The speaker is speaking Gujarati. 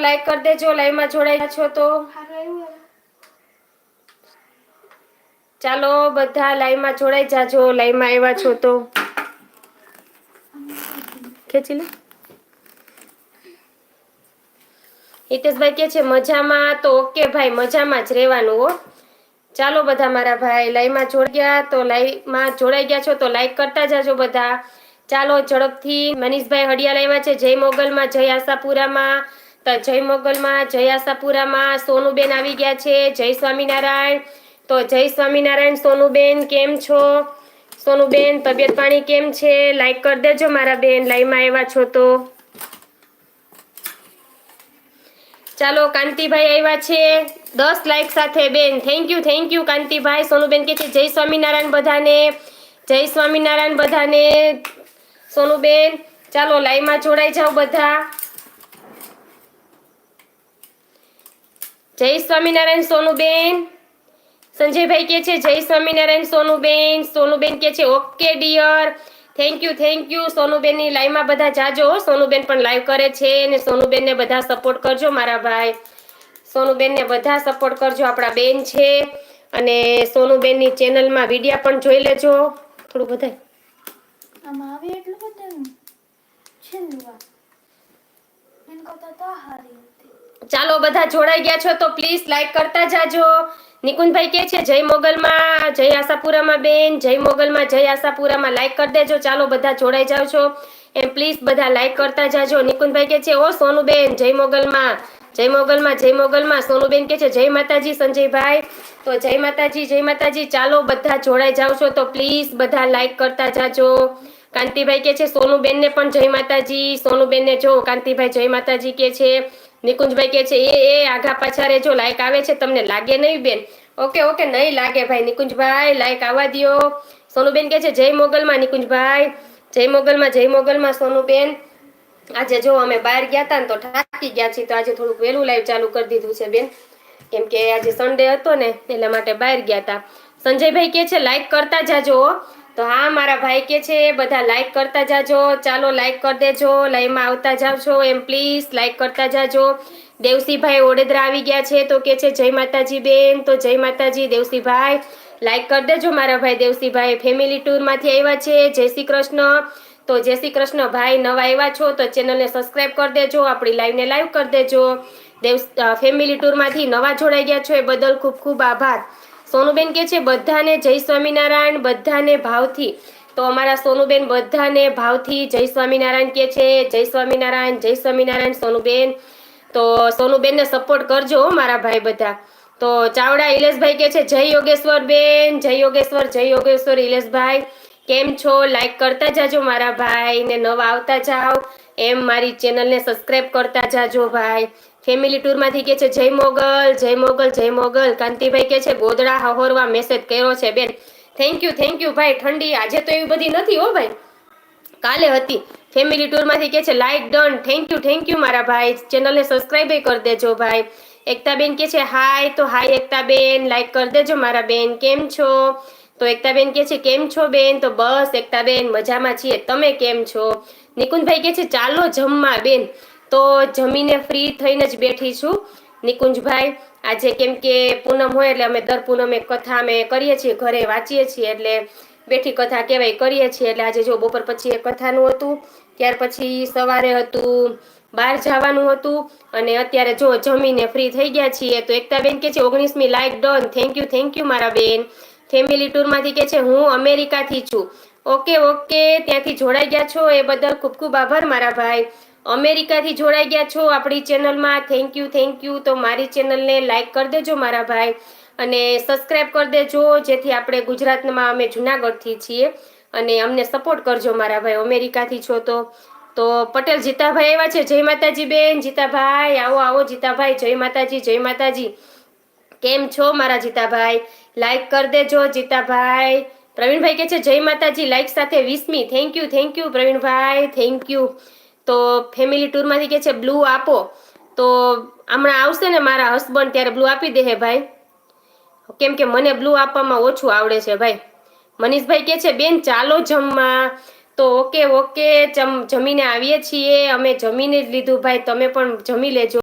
લાઈક કરી દેજો, લાઈવમાં જોડાયા છો તો ચાલો બધા લાઈવમાં જોડાઈ જાજો, લાઈવમાં આવ્યા છો તો ખેંચી લે. હિતેશભાઈ કે છે મજામાં, તો ઓકે ભાઈ, મજામાં જ રહેવાનું હો. ચાલો બધા મારા ભાઈ લાઈવમાં જોડાઈ ગયા છો તો લાઈક કરતા જાજો બધા. ચાલો ઝડપથી. મનીષભાઈ હડિયાલ આવ્યા છે. જય મોગલમાં, જય આશાપુરામાં. તો જય મોગલમાં, જય આશાપુરામાં. સોનુબેન આવી ગયા છે. જય સ્વામિનારાયણ. તો જય સ્વામિનારાયણ સોનુબેન, કેમ છો? સોનુબેન તબિયત પાણી કેમ છે? લાઈક કરી દેજો મારા બેન, લાઈવમાં આવ્યા છો તો. ચાલો કાંતિભાઈ આવ્યા છે 10 લાઈક સાથે બેન. Thank you Kantibhai. સોનુબેન કે છે જય સ્વામિનારાયણ બધાને, જય સ્વામિનારાયણ બધાને. સોનુબેન ચાલો લાઈવમાં જોડાઈ જાઓ બધા. જય સ્વામિનારાયણ સોનુબેન. સંજયભાઈ કે છે જય સ્વામિનારાયણ સોનુબેન. સોનુબેન કે છે ઓકે ડિયર. થેન્ક યુ સોનુબેન ની લાઈવમાં બધા જાજો. સોનુબેન પણ લાઈવ કરે છે ને સોનુબેન ને બધા સપોર્ટ કરજો મારા ભાઈ. સોનુબેન ને બધા સપોર્ટ કરજો, આપણા બેન છે. અને સોનુબેન ની ચેનલમાં વિડિયા પણ જોઈ લેજો. થોડું બધાય આમાં આવે એટલું બધાનું છેલ્લું એન કરતા તો હારી હતી. ચાલો બધા જોડાઈ ગયા છો તો પ્લીઝ લાઈક કરતા જાજો. નિકુંજભાઈ કે છે જય મોગલમાં, જય આશાપુરામાં બેન. જય મોગલમાં, જય આશાપુરામાં લાઈક કરી દેજો. ચાલો બધા જોડાઈ જાવ છો એમ પ્લીઝ બધા લાઈક કરતા જાજો. નિકુંજભાઈ કે છે ઓ સોનુબેન જય મોગલમાં, જય મોગલમાં, જય મોગલમાં. સોનુબેન કે છે જય માતાજી સંજયભાઈ. તો જય માતાજી. ચાલો બધા જોડાઈ જાવ છો તો પ્લીઝ બધા લાઈક કરતા જાજો. કાંતિભાઈ કે છે સોનુબેન ને પણ જય માતાજી. સોનુબેન ને જો કાંતિભાઈ જય માતાજી કે છે. નિકુંજભાઈ કે છે એ આઘા પાછા રેજો, લાઈક આવે છે તમને લાગે નહીં બેન? ઓકે નહીં લાગે ભાઈ. નિકુંજભાઈ લાઈક આવવા દ્યો. સોનુબેન કે છે જય મોગલમાં. નિકુંજભાઈ જય મોગલમાં. સોનુબેન આજે જો અમે બહાર ગયા હતા ને તો થાકી ગયા છીએ, તો આજે થોડુંક વહેલું લાઈવ ચાલુ કરી દીધું છે બેન, કેમ કે આજે સન્ડે હતો ને એટલા માટે બહાર ગયા હતા. સંજયભાઈ કે છે લાઈક કરતા જાજો. તો હા મારા ભાઈ કે છે બધા લાઈક કરતા જાજો. ચાલો લાઈક કરી દેજો, લાઈવમાં આવતા જાવ છો એમ પ્લીઝ લાઈક કરતા જાજો. દેવસીભાઈ ઓડેદરા આવી ગયા છે તો કે છે જય માતાજી બેન. તો જય માતાજી દેવસીભાઈ, લાઈક કરી દેજો મારા ભાઈ દેવસીભાઈ. ફેમિલી ટૂરમાંથી આવ્યા છે. જય શ્રી કૃષ્ણ. તો જય શ્રી કૃષ્ણ ભાઈ. નવા આવ્યા છો તો ચેનલને સબસ્ક્રાઈબ કરી દેજો, આપણી લાઈવને લાઈવ કરી દેજો. ફેમિલી ટૂરમાંથી નવા જોડાઈ ગયા છો એ બદલ ખૂબ ખૂબ આભાર. સોનુબેન કે છે બધાને જય સ્વામિનારાયણ, બધાને ભાવથી. તો અમારા સોનુબેન બધાને ભાવથી જય સ્વામિનારાયણ કે છે. જય સ્વામિનારાયણ સોનુબેન. તો સોનુબેનને સપોર્ટ કરજો મારા ભાઈ બધા. તો ચાવડા ઇલેશભાઈ કે છે જય યોગેશ્વર બેન. જય યોગેશ્વર ઇલેશભાઈ, કેમ છો? લાઈક કરતા જાજો મારા ભાઈ ને નવા આવતા જાઓ એમ મારી ચેનલને સબસ્ક્રાઈબ કરતા જાજો ભાઈ. ફેમિલી ટૂરમાંથી કે છે જય મોગલ. કાંતિભાઈ કે છે ગોદડા હહોરવા મેસેજ કર્યો છે બેન. થેન્ક યુ ભાઈ. ઠંડી આજે તો એવી બધી નથી હો ભાઈ, કાલે હતી. ફેમિલી ટૂરમાંથી કે છે લાઈક ડન. થેન્ક યુ મારા ભાઈ. ચેનલને સબસ્ક્રાઈબ કરી દેજો ભાઈ. એકતાબેન કે છે હાય. તો હાય એકતાબેન, લાઈક કરી દેજો મારા બેન. કેમ છો? તો એકતાબેન કે છે કેમ છો બેન? તો બસ એકતાબેન મજામાં છીએ, તમે કેમ છો? નિકુંજભાઈ કે છે ચાલો જમવા બેન. તો જમીને ફ્રી થઈને જ બેઠી છું નિકુંજભાઈ. આજે કેમ કે પૂનમ હોય એટલે અમે દર પૂનમે કથા અમે કરીએ છીએ, ઘરે વાંચીએ છીએ, એટલે બેઠી કથા કહેવાય કરીએ છીએ. એટલે આજે જો બપોર પછી એક કથાનું હતું, ત્યાર પછી સવારે હતું, બહાર જવાનું હતું, અને અત્યારે જો જમીને ફ્રી થઈ ગયા છીએ. તો એકતાબેન કે છે 19મી લાઈક ડન. થેન્ક યુ મારા બેન. ફેમિલી ટૂરમાંથી કે છે હું અમેરિકાથી છું. ઓકે ત્યાંથી જોડાઈ ગયા છો એ બદલ ખૂબ ખૂબ આભાર મારા ભાઈ. અમેરિકાથી જોડાઈ ગયા છો આપણી ચેનલમાં. Thank you. તો મારી ચેનલને લાઈક કરી દેજો મારા ભાઈ અને સબસ્ક્રાઈબ કરી દેજો, જેથી આપણે ગુજરાતમાં, અમે જુનાગઢથી છીએ અને અમને સપોર્ટ કરજો મારા ભાઈ. અમેરિકાથી છો તો પટેલ જીતાભાઈ આવ્યા છે. જય માતાજી બેન. જીતાભાઈ આવો જીતાભાઈ. જય માતાજી. કેમ છો મારા જીતાભાઈ? લાઈક કરી દેજો જીતાભાઈ. પ્રવીણભાઈ કે છે જય માતાજી, લાઈક સાથે 20મી. થેન્ક યુ પ્રવીણભાઈ. Thank you. તો ફેમિલી ટૂરમાંથી કે છે બ્લુ આપો. તો હમણાં આવશે ને મારા હસબન્ડ ત્યારે બ્લુ આપી દે હે ભાઈ, કેમ કે મને બ્લુ આપવામાં ઓછું આવડે છે ભાઈ. મનીષભાઈ કે છે બેન ચાલો જમવા. તો ઓકે જમીને આવીએ છીએ અમે. જમીને જ લીધું ભાઈ, તમે પણ જમી લેજો.